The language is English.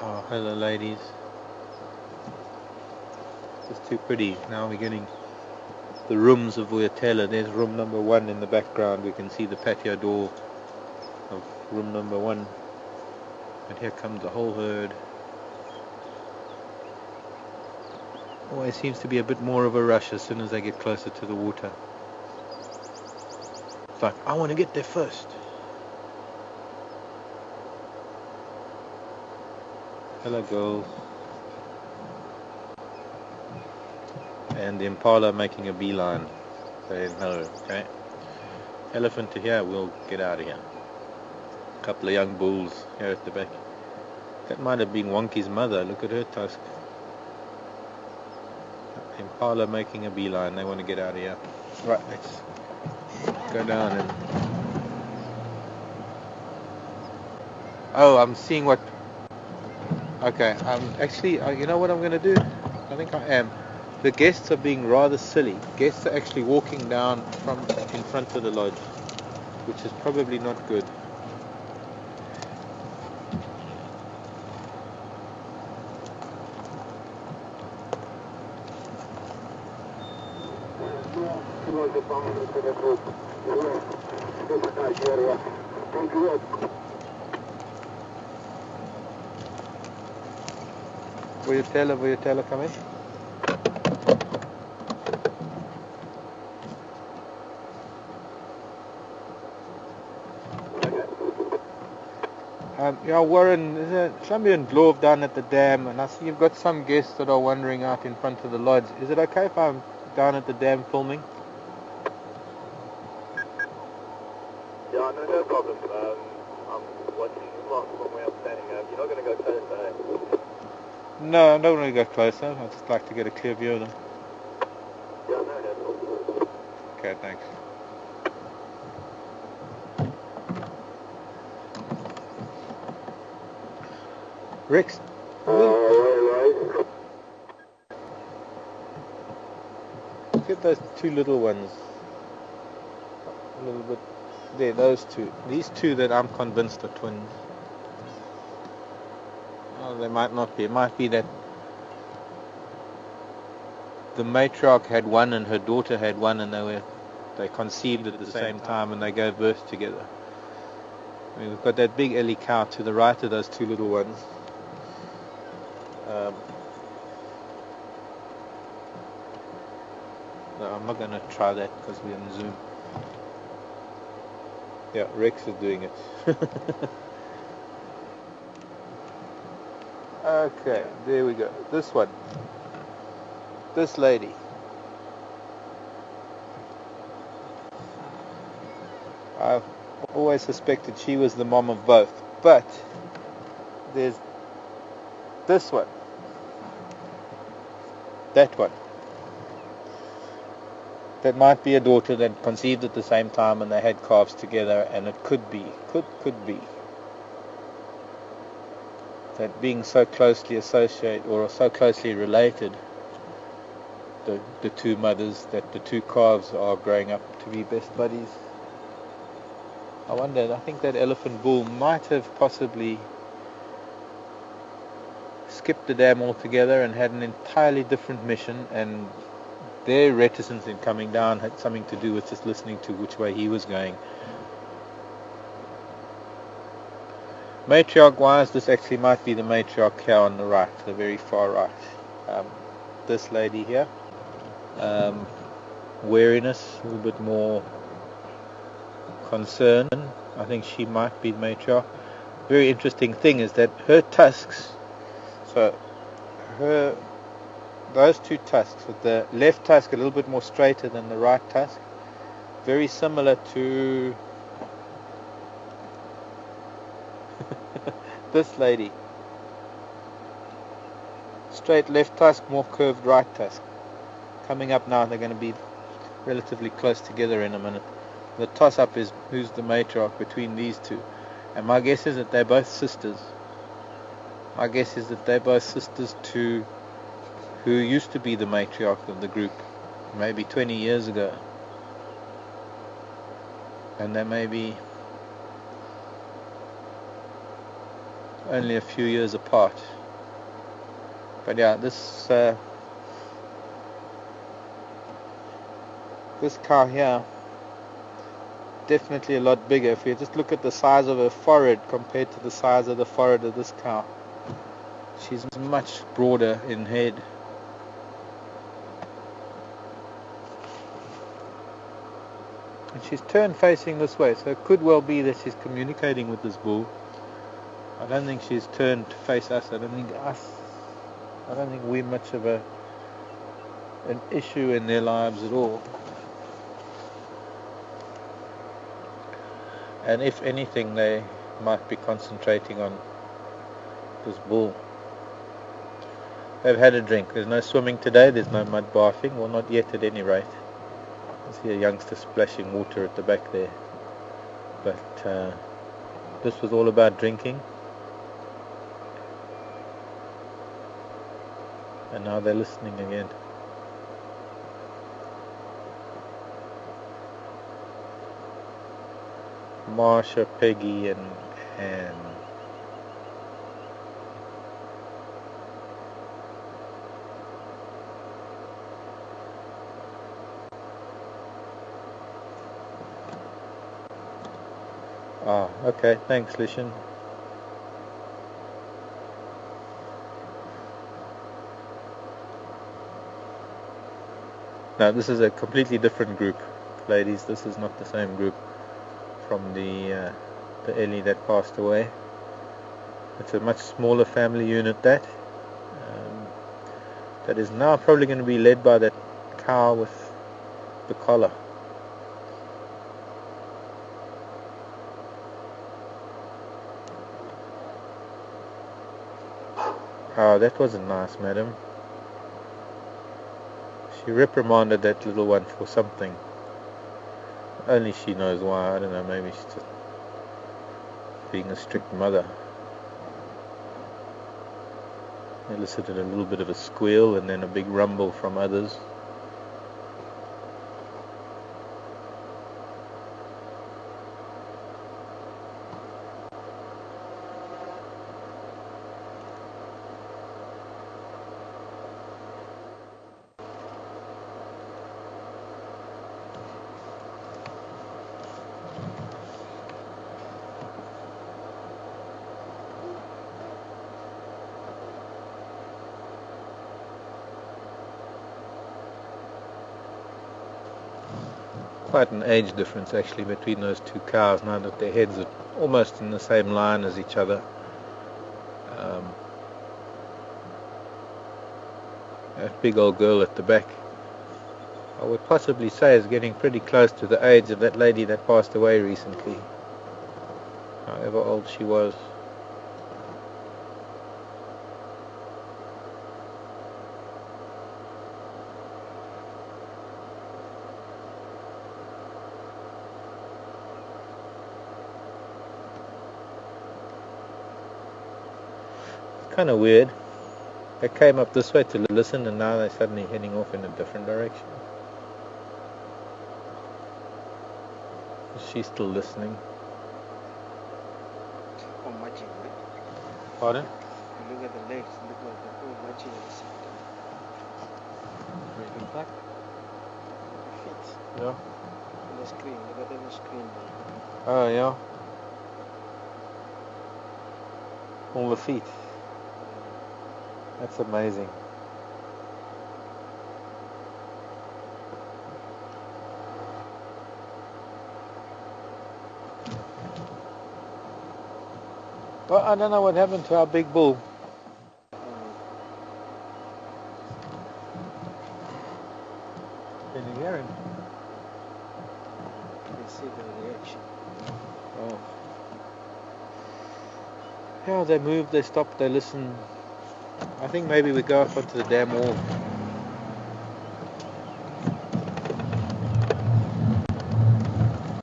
Oh, hello ladies. Just too pretty. Now we're getting the rooms of Vuyatela. There's room number 1 in the background. We can see the patio door of room number 1. And here comes the whole herd. Always seems to be a bit more of a rush as soon as they get closer to the water. It's like, I want to get there first. Hello girls. And the impala making a beeline. Saying hello, okay? Elephant to here, we'll get out of here. A couple of young bulls here at the back. That might have been Wonky's mother. Look at her tusk. Impala making a beeline. They want to get out of here. Right, let's go down and... Oh, I'm seeing what... Okay, actually, you know what I'm going to do? I think I am. The guests are being rather silly. Guests are actually walking down from in front of the lodge, which is probably not good. Will you tell her come in? Yeah, Warren, there's somebody in Glove down at the dam, and I see you've got some guests that are wandering out in front of the lodge. Is it okay if I'm down at the dam filming? Yeah, no problem. I'm watching from where I'm standing. You're not going to go closer, eh? No, I don't want to go closer. I'd just like to get a clear view of them. Yeah, no problem. Okay, thanks. Rex, look at those two little ones. A little bit there, those two. These two that I'm convinced are twins. Oh, they might not be. It might be that the matriarch had one and her daughter had one, and they conceived at the same time and they gave birth together. I mean, we've got that big Ellie cow to the right of those two little ones. No, I'm not going to try that because we're on Zoom. Yeah, Rex is doing it. Okay, there we go. This one. This lady. I've always suspected she was the mom of both. But there's this one. That one. That might be a daughter that conceived at the same time and they had calves together, and it could be that being so closely associated or so closely related, the two mothers, that the two calves are growing up to be best buddies. I think that elephant bull might have possibly skipped the dam altogether and had an entirely different mission, and their reticence in coming down had something to do with just listening to which way he was going. Matriarch-wise, this actually might be the matriarch here on the right, the very far right. This lady here, wariness, a little bit more concern. I think she might be the matriarch. Very interesting thing is that her tusks, so those two tusks, with the left tusk a little bit more straighter than the right tusk, very similar to this lady. Straight left tusk, more curved right tusk. Coming up now, they're going to be relatively close together in a minute. The toss-up is who's the matriarch between these two. And my guess is that they're both sisters. My guess is that they're both sisters to who used to be the matriarch of the group, maybe 20 years ago. And they may be... only a few years apart. But yeah, this cow here, definitely a lot bigger. If you just look at the size of her forehead compared to the size of the forehead of this cow, she's much broader in head. And she's turned facing this way, so it could well be that she's communicating with this bull. I don't think she's turned to face us. I don't think we're much of an issue in their lives at all. And if anything, they might be concentrating on this bull. They've had a drink. There's no swimming today. There's no mud bathing. Well, not yet at any rate. I see a youngster splashing water at the back there. But this was all about drinking. And now they're listening again. Marsha, Peggy, and Anne. Ah, okay, thanks, Lishan. Now, this is a completely different group, ladies. This is not the same group from the Ellie that passed away. It's a much smaller family unit that is now probably going to be led by that cow with the collar. Oh, that wasn't nice, madam. She reprimanded that little one for something. Only she knows why. I don't know, maybe she's just being a strict mother. Elicited a little bit of a squeal and then a big rumble from others. Quite an age difference actually between those two cows now that their heads are almost in the same line as each other. That big old girl at the back, I would possibly say, is getting pretty close to the age of that lady that passed away recently, however old she was. Kind of weird. They came up this way to listen and now they're suddenly heading off in a different direction. Is she still listening? Oh, matching. Pardon? You look at the legs, look like the whole matching at the same time. Breaking back? The feet. Yeah. On the screen, look at the screen there. Oh yeah. All the feet. That's amazing. Well, I don't know what happened to our big bull. Can you hear him? You can see the reaction. Oh. Yeah, they move, they stop, they listen. I think maybe we go up onto the dam wall.